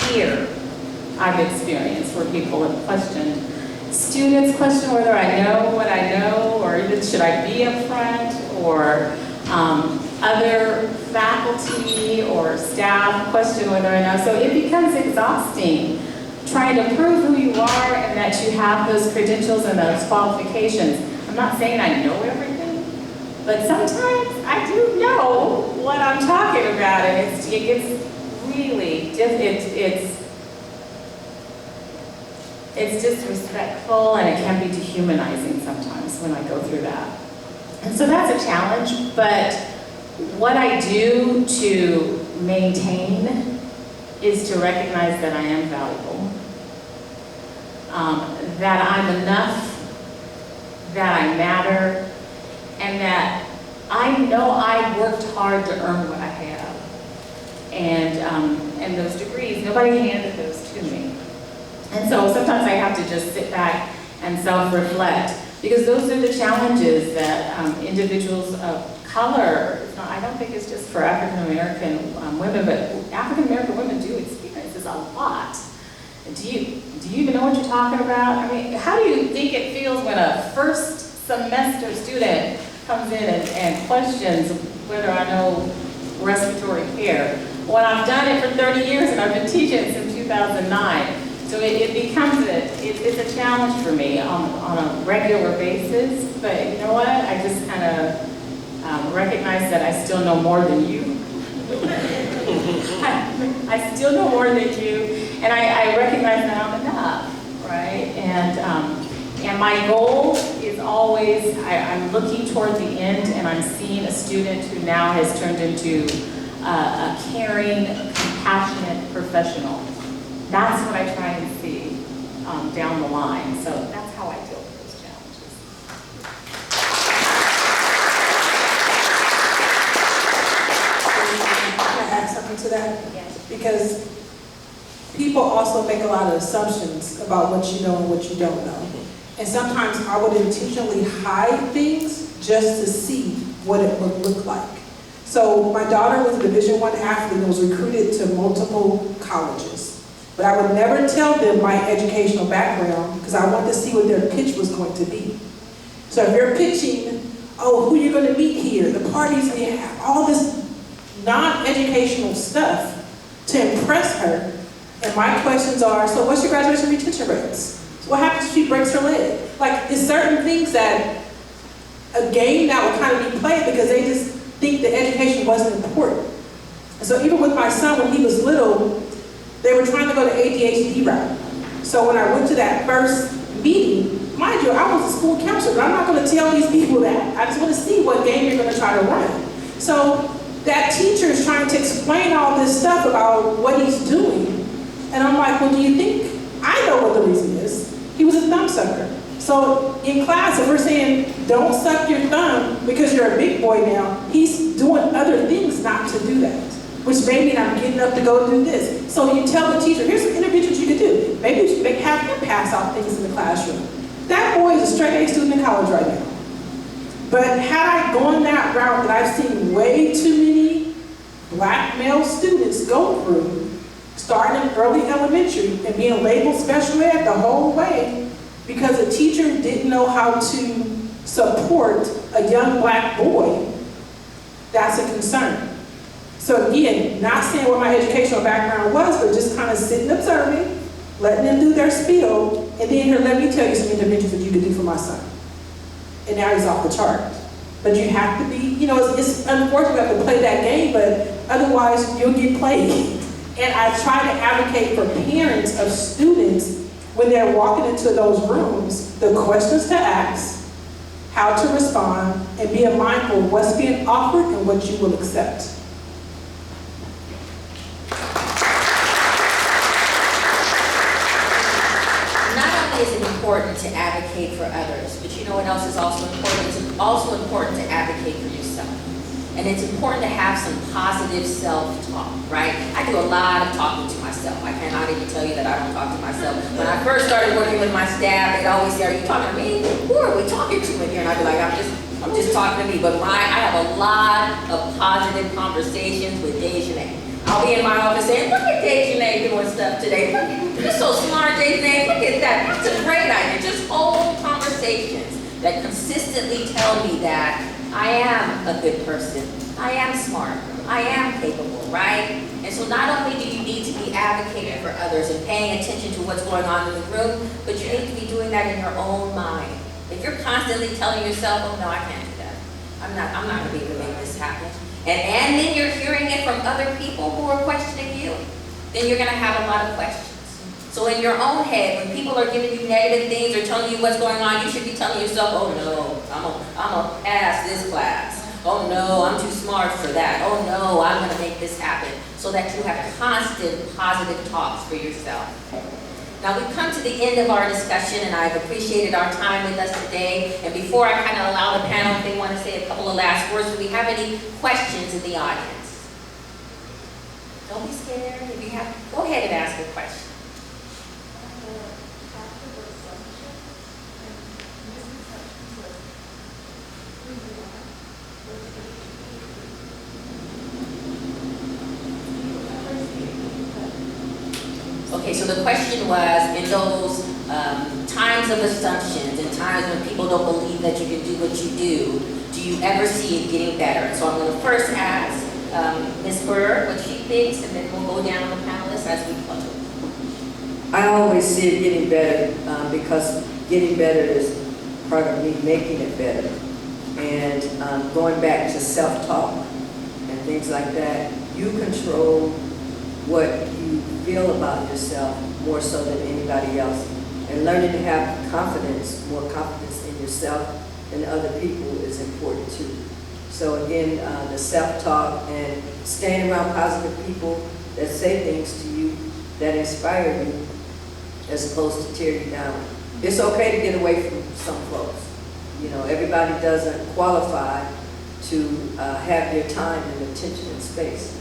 fear I've experienced where people have questioned. Students question whether I know what I know, or even should I be upfront, or other faculty or staff question whether I know. So it becomes exhausting trying to prove who you are and that you have those credentials and those qualifications. I'm not saying I know everything, but sometimes I do know what I'm talking about, and it gets really, it's disrespectful, and it can be dehumanizing sometimes when I go through that. And so that's a challenge, but what I do to maintain is to recognize that I am valuable, that I'm enough, that I matter, and that I know I worked hard to earn what I have. And those degrees, nobody handed those to me. And so sometimes I have to just sit back and self-reflect, because those are the challenges that individuals of color, I don't think it's just for African American women, but African American women do experience this a lot. Do you even know what you're talking about? I mean, how do you think it feels when a first semester student comes in and questions whether I know respiratory care, when I've done it for 30 years and I've been teaching since 2009? So it becomes it's a challenge for me on a regular basis, but you know what? I just kind of recognize that I still know more than you. I still know more than you, and I recognize that I'm enough, right? And my goal is always, I'm looking toward the end, and I'm seeing a student who now has turned into a caring, compassionate professional. That's what I try and see down the line. So that's how I deal with those challenges. Can I add something to that? Yes. Because people also make a lot of assumptions about what you know and what you don't know. And sometimes I would intentionally hide things just to see what it would look like. So my daughter was a Division I athlete and was recruited to multiple colleges. But I would never tell them my educational background because I wanted to see what their pitch was going to be. So if you're pitching, oh, who you're going to meet here, the parties we have, all this non-educational stuff to impress her. And my questions are, so what's your graduation retention rates? So what happens if she breaks her leg? Like, there's certain things that a game that would kind of be played because they just think that education wasn't important. And so even with my son, when he was little, they were trying to go the ADHD route. So when I went to that first meeting, mind you, I was a school counselor, but I'm not going to tell these people that. I just want to see what game you're going to try to run. So that teacher is trying to explain all this stuff about what he's doing. And I'm like, well, do you think I know what the reason is? He was a thumb sucker. So in class, if we're saying, don't suck your thumb because you're a big boy now, he's doing other things not to do that, which may mean I'm getting up to go do this. So you tell the teacher, here's some interventions you could do. Maybe you should have him pass out things in the classroom. That boy is a straight A student in college right now. But had I gone that route that I've seen way too many black male students go through, starting in early elementary and being labeled special ed the whole way because a teacher didn't know how to support a young black boy, that's a concern. So again, not saying what my educational background was, but just kind of sitting observing, letting them do their spiel, and then here, let me tell you some interventions that you could do for my son. And now he's off the chart. But you have to be, it's unfortunate we have to play that game, but otherwise you'll get played. And I try to advocate for parents of students when they're walking into those rooms, the questions to ask, how to respond, and be mindful of what's being offered and what you will accept. Is it important to advocate for others, but you know what else is also important? It's also important to advocate for yourself. And it's important to have some positive self-talk, right? I do a lot of talking to myself. I cannot even tell you that I don't talk to myself. When I first started working with my staff, they'd always say, are you talking to me? Who are we talking to in here? And I'd be like, I'm just talking to me. But I have a lot of positive conversations with Dejanay. I I'll be in my office saying, look at Dejanay doing stuff today. Look at, you're so smart, Dejanay. Look at that. That's a great idea. Just hold conversations that consistently tell me that I am a good person. I am smart. I am capable, right? And so not only do you need to be advocating for others and paying attention to what's going on in the room, but you need to be doing that in your own mind. If you're constantly telling yourself, oh no, I can't do that. I'm not gonna be able to make this happen. And then you're hearing it from other people who are questioning you, then you're gonna have a lot of questions. So in your own head, when people are giving you negative things or telling you what's going on, you should be telling yourself, oh no, I'm gonna pass this class. Oh no, I'm too smart for that. Oh no, I'm gonna make this happen. So that you have constant positive talks for yourself. Now we've come to the end of our discussion and I've appreciated our time with us today. And before I kind of allow the panel, if they want to say a couple of last words, do we have any questions in the audience? Don't be scared. If you have, go ahead and ask a question. Okay, so the question was, in those times of assumptions and times when people don't believe that you can do what you do you ever see it getting better? So I'm going to first ask Ms. Burr what she thinks, and then we'll go down the panelists as we close. I always see it getting better because getting better is part of me making it better. And going back to self-talk and things like that, you control what you feel about yourself more so than anybody else. And learning to have confidence, more confidence in yourself and other people is important too. So again, the self-talk and staying around positive people that say things to you that inspire you as opposed to tear you down. It's okay to get away from some folks. You know, everybody doesn't qualify to have their time and attention and space.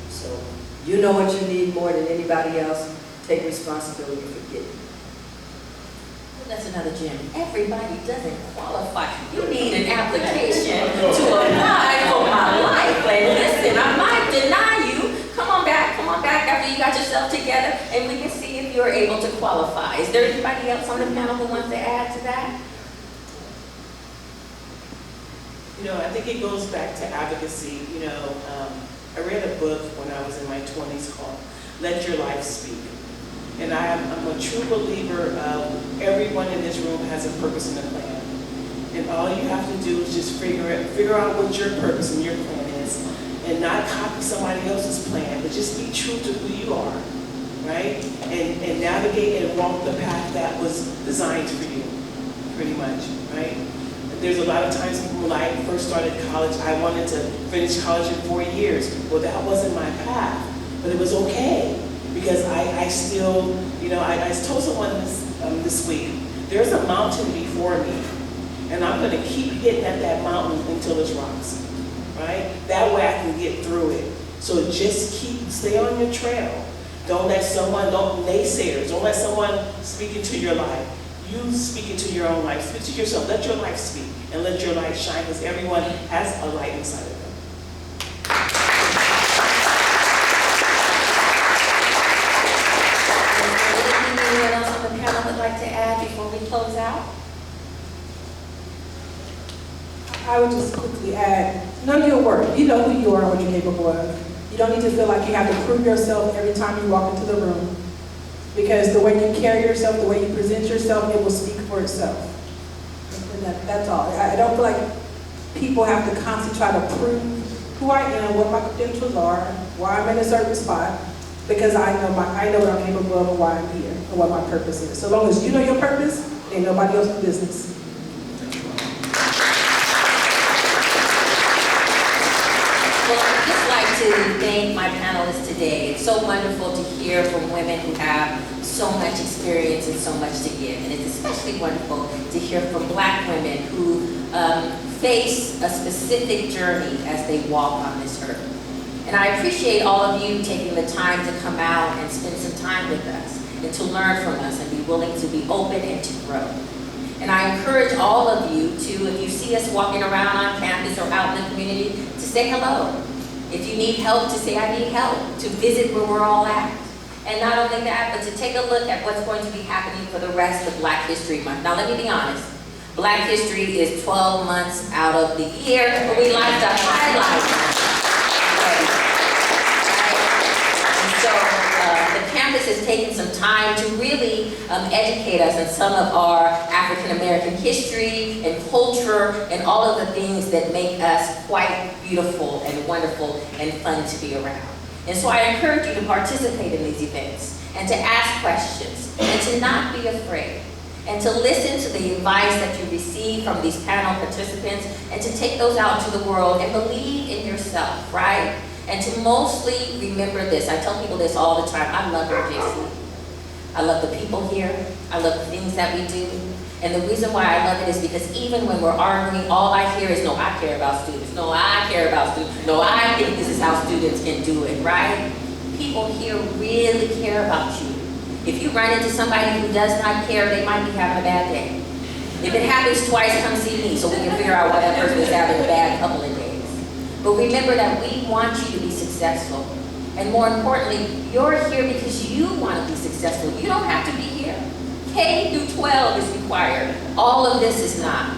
So you know what you need more than anybody else. Take responsibility for getting it. That's another gem. Everybody doesn't qualify. You need an application to apply for my life. And listen, I might deny you. Come on back after you got yourself together and we can see if you're able to qualify. Is there anybody else on the panel who wants to add to that? You know, I think it goes back to advocacy. You know, I read a book when I was in my 20s called Let Your Life Speak. And I'm a true believer of everyone in this room has a purpose and a plan. And all you have to do is just figure out what your purpose and your plan is. And not copy somebody else's plan, but just be true to who you are, right? And navigate and walk the path that was designed for you, pretty much, right? There's a lot of times when I first started college, I wanted to finish college in 4 years. Well, that wasn't my path, but it was okay. Because I still, you know, I told someone this week, there's a mountain before me, and I'm going to keep hitting at that mountain until it's rocks, right? That way I can get through it. So just stay on your trail. Don't naysayers, don't let someone speak into your life. You speak into your own life, speak to yourself, let your life speak, and let your light shine, because everyone has a light inside of them. Like to add before we close out? I would just quickly add, know your worth. You know who you are and what you're capable of. You don't need to feel like you have to prove yourself every time you walk into the room. Because the way you carry yourself, the way you present yourself, it will speak for itself. And that's all. I don't feel like people have to constantly try to prove who I am, what my credentials are, why I'm in a certain spot. Because I know what I'm capable of and why I'm here and what my purpose is. So long as you know your purpose, ain't nobody else's business. Well, I'd just like to thank my panelists today. It's so wonderful to hear from women who have so much experience and so much to give. And it's especially wonderful to hear from Black women who face a specific journey as they walk on this earth. And I appreciate all of you taking the time to come out and spend some time with us and to learn from us and be willing to be open and to grow. And I encourage all of you to, if you see us walking around on campus or out in the community, to say hello. If you need help, to say I need help, to visit where we're all at. And not only that, but to take a look at what's going to be happening for the rest of Black History Month. Now let me be honest, Black History is 12 months out of the year, but we like to highlight it. So the campus has taken some time to really educate us on some of our African American history and culture and all of the things that make us quite beautiful and wonderful and fun to be around. And so I encourage you to participate in these events and to ask questions and to not be afraid and to listen to the advice that you receive from these panel participants and to take those out to the world and believe in yourself, right? And to mostly remember this. I tell people this all the time. I love advocacy. I love the people here. I love the things that we do. And the reason why I love it is because even when we're arguing, all I hear is, no, I care about students. No, I care about students. No, I think this is how students can do it, right? People here really care about you. If you run into somebody who does not care, they might be having a bad day. If it happens twice, come see me so we can figure out why that person is having a bad couple of days. But remember that we want you to be successful. And more importantly, you're here because you want to be successful. You don't have to be here. K through 12 is required. All of this is not.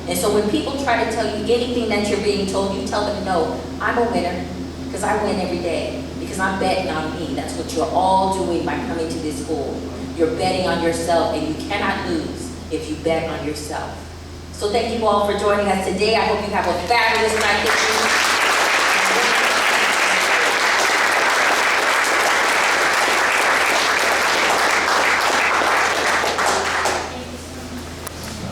And so when people try to tell you anything that you're being told, you tell them, no, I'm a winner because I win every day. Because I'm betting on me. That's what you're all doing by coming to this school. You're betting on yourself, and you cannot lose if you bet on yourself. So thank you all for joining us today. I hope you have a fabulous night.